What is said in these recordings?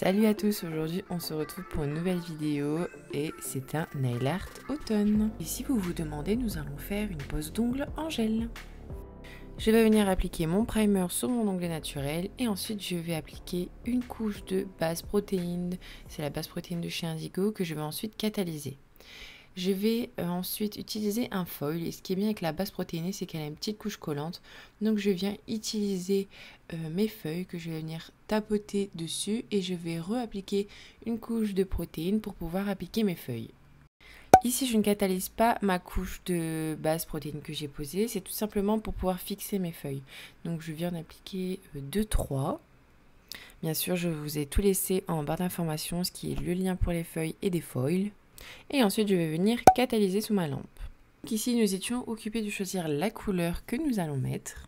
Salut à tous, aujourd'hui on se retrouve pour une nouvelle vidéo et c'est un nail art automne. Et si vous vous demandez, nous allons faire une pose d'ongles en gel. Je vais venir appliquer mon primer sur mon ongle naturel et ensuite je vais appliquer une couche de base protéine. C'est la base protéine de chez Indigo que je vais ensuite catalyser. Je vais ensuite utiliser un foil et ce qui est bien avec la base protéinée c'est qu'elle a une petite couche collante. Donc je viens utiliser mes feuilles que je vais venir tapoter dessus et je vais réappliquer une couche de protéines pour pouvoir appliquer mes feuilles. Ici je ne catalyse pas ma couche de base protéine que j'ai posée, c'est tout simplement pour pouvoir fixer mes feuilles. Donc je viens d'appliquer 2-3. Bien sûr je vous ai tout laissé en barre d'informations, ce qui est le lien pour les feuilles et des foils. Et ensuite, je vais venir catalyser sous ma lampe. Donc ici, nous étions occupés de choisir la couleur que nous allons mettre.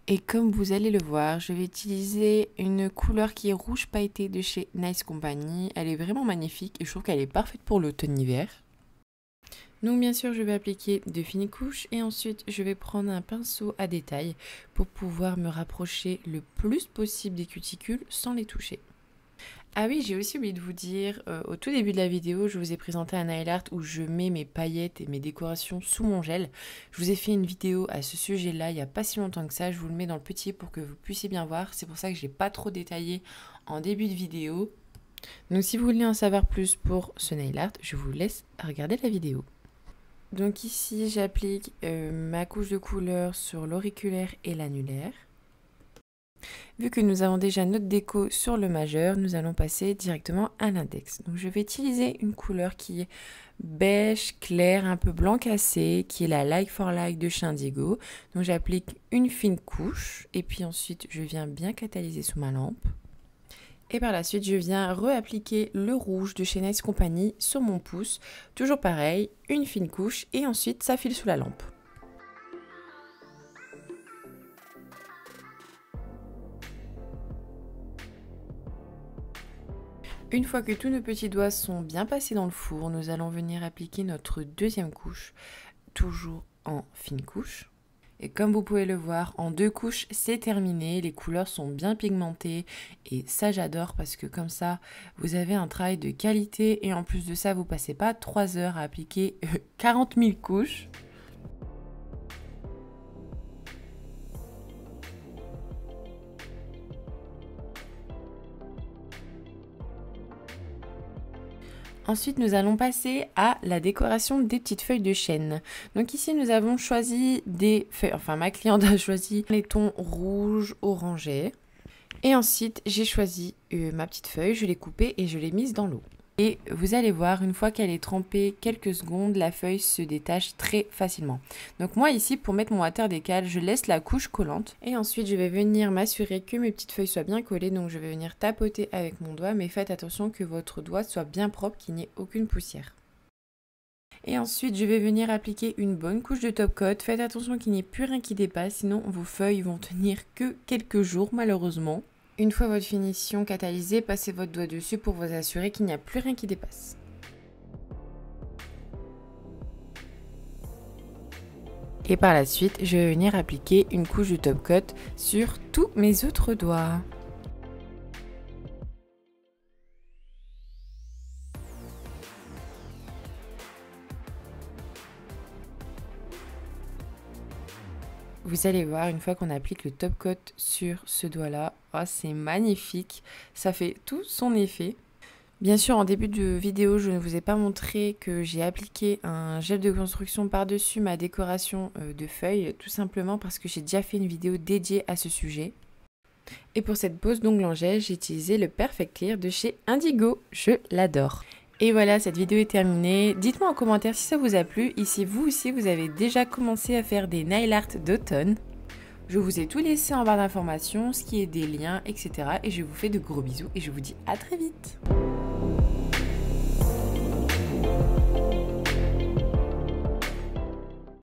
Et comme vous allez le voir, je vais utiliser une couleur qui est rouge pailleté de chez Nice Company. Elle est vraiment magnifique et je trouve qu'elle est parfaite pour l'automne-hiver. Donc bien sûr, je vais appliquer de fines couches et ensuite, je vais prendre un pinceau à détail pour pouvoir me rapprocher le plus possible des cuticules sans les toucher. Ah oui, j'ai aussi oublié de vous dire, au tout début de la vidéo, je vous ai présenté un nail art où je mets mes paillettes et mes décorations sous mon gel. Je vous ai fait une vidéo à ce sujet-là il n'y a pas si longtemps que ça, je vous le mets dans le petit pour que vous puissiez bien voir. C'est pour ça que je n'ai pas trop détaillé en début de vidéo. Donc si vous voulez en savoir plus pour ce nail art, je vous laisse regarder la vidéo. Donc ici, j'applique ma couche de couleur sur l'auriculaire et l'annulaire. Vu que nous avons déjà notre déco sur le majeur, nous allons passer directement à l'index. Donc je vais utiliser une couleur qui est beige, clair, un peu blanc cassé, qui est la Like for Like de chez Indigo. Donc j'applique une fine couche et puis ensuite je viens bien catalyser sous ma lampe. Et par la suite, je viens réappliquer le rouge de chez Nice Company sur mon pouce. Toujours pareil, une fine couche et ensuite ça file sous la lampe. Une fois que tous nos petits doigts sont bien passés dans le four, nous allons venir appliquer notre deuxième couche, toujours en fine couche. Et comme vous pouvez le voir, en 2 couches, c'est terminé. Les couleurs sont bien pigmentées et ça j'adore parce que comme ça, vous avez un travail de qualité et en plus de ça, vous passez pas 3 heures à appliquer 40 000 couches. Ensuite, nous allons passer à la décoration des petites feuilles de chêne. Donc ici, nous avons choisi des feuilles, enfin ma cliente a choisi les tons rouge, orangé. Et ensuite, j'ai choisi ma petite feuille, je l'ai coupée et je l'ai mise dans l'eau. Et vous allez voir, une fois qu'elle est trempée quelques secondes, la feuille se détache très facilement. Donc moi ici, pour mettre mon water décal, je laisse la couche collante. Et ensuite, je vais venir m'assurer que mes petites feuilles soient bien collées. Donc je vais venir tapoter avec mon doigt, mais faites attention que votre doigt soit bien propre, qu'il n'y ait aucune poussière. Et ensuite, je vais venir appliquer une bonne couche de top coat. Faites attention qu'il n'y ait plus rien qui dépasse, sinon vos feuilles vont tenir que quelques jours malheureusement. Une fois votre finition catalysée, passez votre doigt dessus pour vous assurer qu'il n'y a plus rien qui dépasse. Et par la suite, je vais venir appliquer une couche de top coat sur tous mes autres doigts. Vous allez voir, une fois qu'on applique le top coat sur ce doigt-là, oh, c'est magnifique, ça fait tout son effet. Bien sûr, en début de vidéo, je ne vous ai pas montré que j'ai appliqué un gel de construction par-dessus ma décoration de feuilles, tout simplement parce que j'ai déjà fait une vidéo dédiée à ce sujet. Et pour cette pose d'ongles en gel, j'ai utilisé le Perfect Clear de chez Indigo, je l'adore. Et voilà, cette vidéo est terminée. Dites-moi en commentaire si ça vous a plu et si vous aussi vous avez déjà commencé à faire des nail art d'automne. Je vous ai tout laissé en barre d'informations, ce qui est des liens, etc. Et je vous fais de gros bisous et je vous dis à très vite.